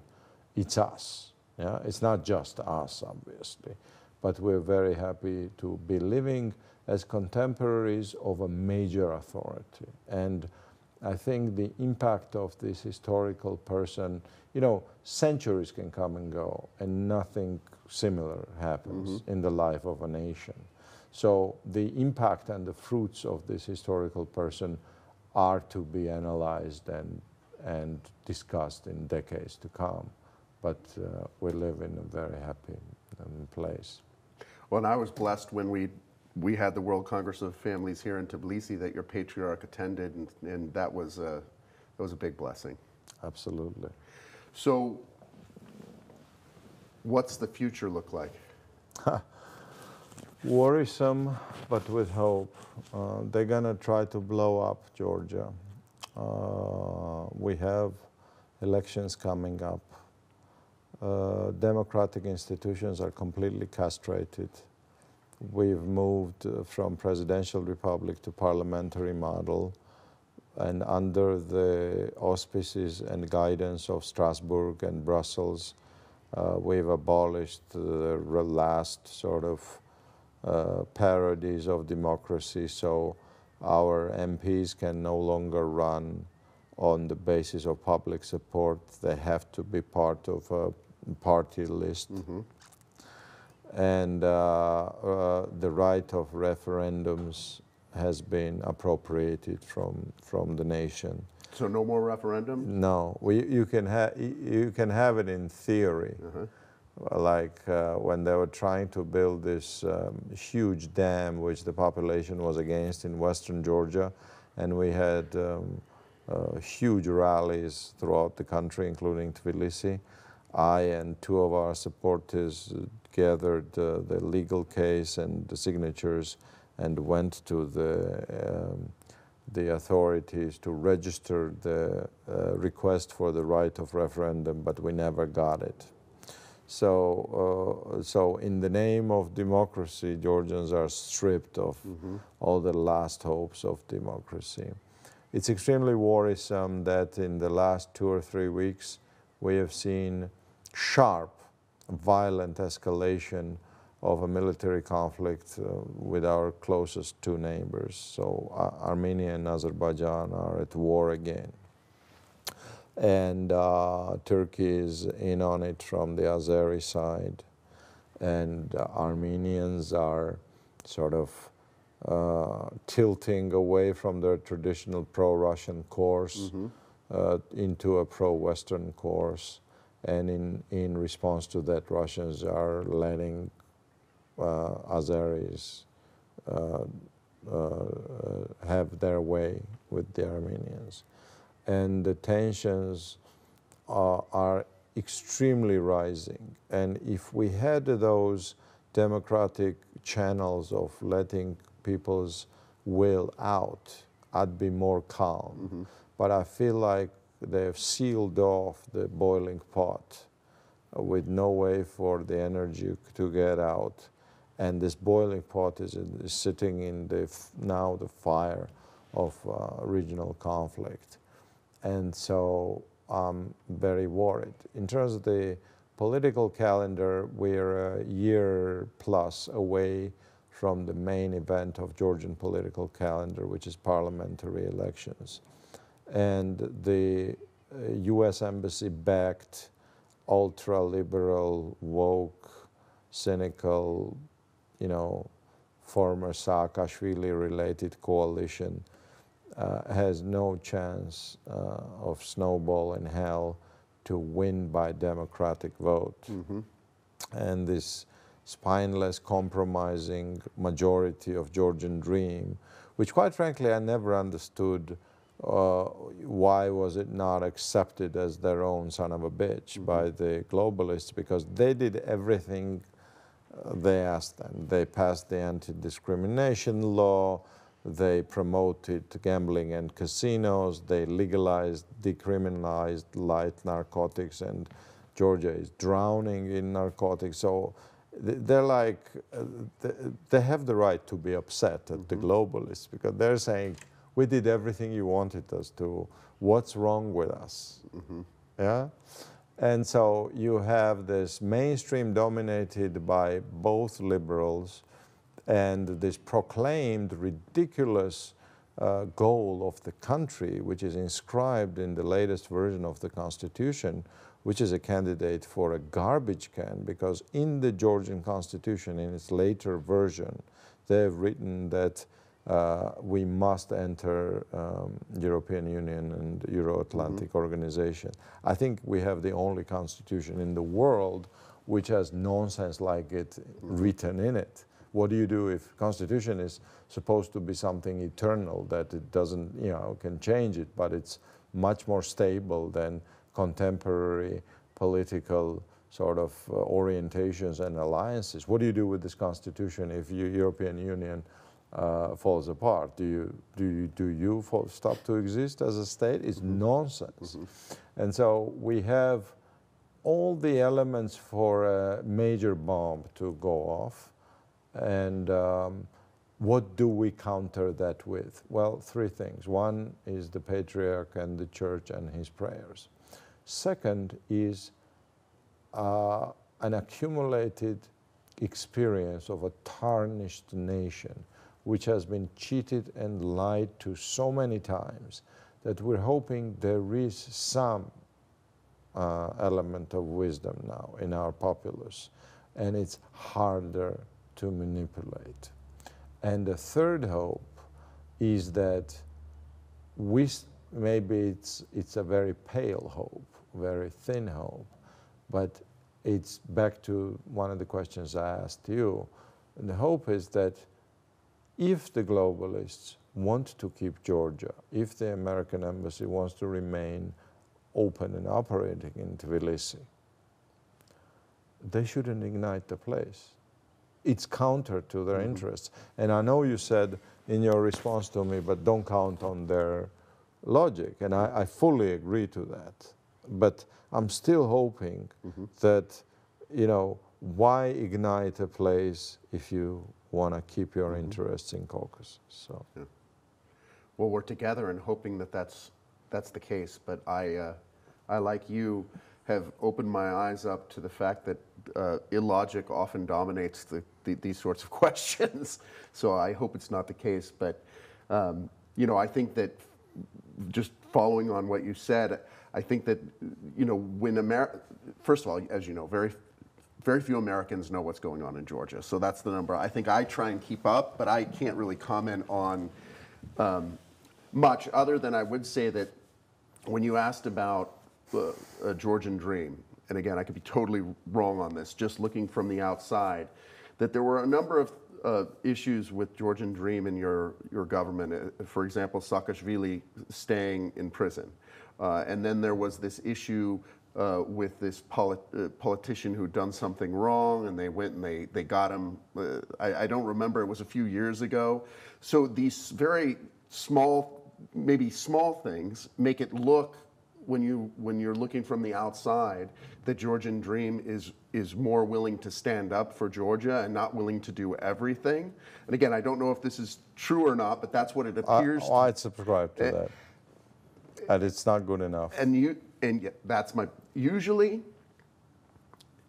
it's us. Yeah? It's not just us, obviously, but we're very happy to be living as contemporaries of a major authority. And I think the impact of this historical person, you know, centuries can come and go and nothing similar happens in the life of a nation. So the impact and the fruits of this historical person are to be analyzed and discussed in decades to come. But we live in a very happy place. Well, and I was blessed when we had the World Congress of Families here in Tbilisi that your Patriarch attended, and that was a big blessing. Absolutely. So what's the future look like? Worrisome, but with hope. They're going to try to blow up Georgia. We have elections coming up. Democratic institutions are completely castrated. We've moved from presidential republic to parliamentary model, and under the auspices and guidance of Strasbourg and Brussels, we've abolished the last sort of parodies of democracy, so our MPs can no longer run on the basis of public support. They have to be part of a party list. And the right of referendums has been appropriated from the nation. So no more referendum? No, you can have it in theory. Like when they were trying to build this huge dam, which the population was against in western Georgia, and we had huge rallies throughout the country, including Tbilisi. I and two of our supporters gathered the legal case and the signatures and went to the authorities to register the request for the right of referendum, but we never got it. So in the name of democracy, Georgians are stripped of all the last hopes of democracy. It's extremely worrisome that in the last 2 or 3 weeks, we have seen sharp, violent escalation of a military conflict with our closest two neighbors. So Armenia and Azerbaijan are at war again. And Turkey is in on it from the Azeri side. And Armenians are sort of tilting away from their traditional pro-Russian course into a pro-Western course. And in response to that, Russians are letting Azeris have their way with the Armenians. And the tensions are extremely rising. And if we had those democratic channels of letting people's will out, I'd be more calm. But I feel like they've sealed off the boiling pot with no way for the energy to get out. And this boiling pot is sitting in now the fire of regional conflict. And so I'm very worried. In terms of the political calendar, we're a year plus away from the main event of Georgian political calendar, which is parliamentary elections. And the U.S. Embassy backed ultra-liberal, woke, cynical, former Saakashvili-related coalition has no chance of snowball in hell to win by democratic vote. And this spineless, compromising majority of Georgian dream, which quite frankly I never understood why was it not accepted as their own son of a bitch by the globalists, because they did everything they asked them. They passed the anti-discrimination law, they promoted gambling and casinos, they legalized, decriminalized light narcotics, and Georgia is drowning in narcotics. So they're like, they have the right to be upset at the globalists, because they're saying, we did everything you wanted us to. What's wrong with us? Yeah? And so you have this mainstream dominated by both liberals and this proclaimed ridiculous goal of the country, which is inscribed in the latest version of the Constitution, which is a candidate for a garbage can, because in the Georgian Constitution, in its later version, they've written that we must enter European Union and Euro-Atlantic organization. I think we have the only constitution in the world which has nonsense like it written in it. What do you do if constitution is supposed to be something eternal, that it doesn't, can change it, but it's much more stable than contemporary political sort of orientations and alliances? What do you do with this constitution if European Union falls apart? Do you stop to exist as a state? It's nonsense. And so we have all the elements for a major bomb to go off. And what do we counter that with? Well, 3 things. One is the patriarch and the church and his prayers. Second is an accumulated experience of a tarnished nation, which has been cheated and lied to so many times that we're hoping there is some element of wisdom now in our populace, and it's harder to manipulate. And the third hope is that we maybe it's a very pale hope, very thin hope, but it's back to one of the questions I asked you. And the hope is that if the globalists want to keep Georgia, if the American embassy wants to remain open and operating in Tbilisi, they shouldn't ignite the place. It's counter to their interests. And I know you said in your response to me, but don't count on their logic. And I fully agree to that. But I'm still hoping that, you know, why ignite a place if you want to keep your interests in Caucasus? So, yeah. Well, we're together and hoping that that's the case. But I like you, have opened my eyes up to the fact that illogic often dominates these sorts of questions. So I hope it's not the case. But, you know, I think that just following on what you said, I think that, you know, when first of all, as you know, very few Americans know what's going on in Georgia. So that's the number. I think I try and keep up, but I can't really comment on much other than I would say that when you asked about a Georgian dream, and again, I could be totally wrong on this, just looking from the outside, that there were a number of issues with Georgian dream in your government. For example, Saakashvili staying in prison. And then there was this issue with this politician who'd done something wrong, and they went and they got him. I don't remember, it was a few years ago. So these very small, maybe small things make it look, when you're looking from the outside, the Georgian dream is more willing to stand up for Georgia and not willing to do everything. And again, I don't know if this is true or not, but that's what it appears. I'd subscribe to that. And it's not good enough. And that's usually,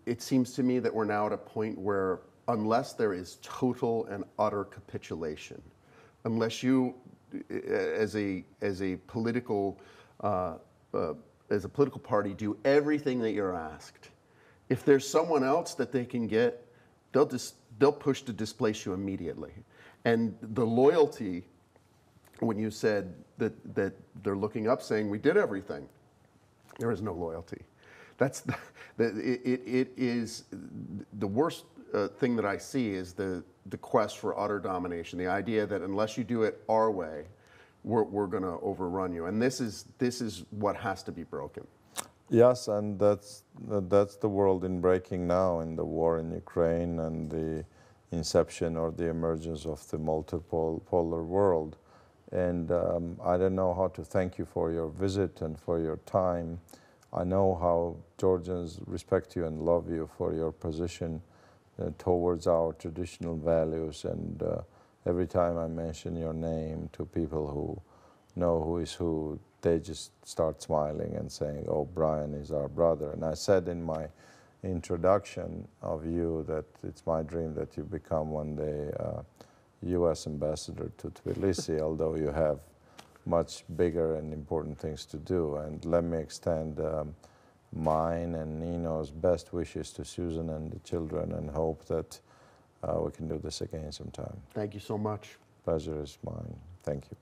it seems to me that we're now at a point where unless there is total and utter capitulation, unless you, as a political party, do everything that you're asked, if there's someone else that they can get, they'll push to displace you immediately. And the loyalty, when you said that they're looking up saying we did everything, there is no loyalty. It is the worst thing that I see is the quest for utter domination, the idea that unless you do it our way, we're going to overrun you, and this is what has to be broken. Yes, and that's the world in breaking now in the war in Ukraine and the inception or the emergence of the multiple polar world. And I don't know how to thank you for your visit and for your time. I know how Georgians respect you and love you for your position towards our traditional values, and every time I mention your name to people who know who is who, they just start smiling and saying, oh, Brian is our brother. And I said in my introduction of you that it's my dream that you become one day U.S. ambassador to Tbilisi, although you have much bigger and important things to do. And let me extend mine and Nino's best wishes to Susan and the children, and hope that we can do this again sometime. Thank you so much. Pleasure is mine. Thank you.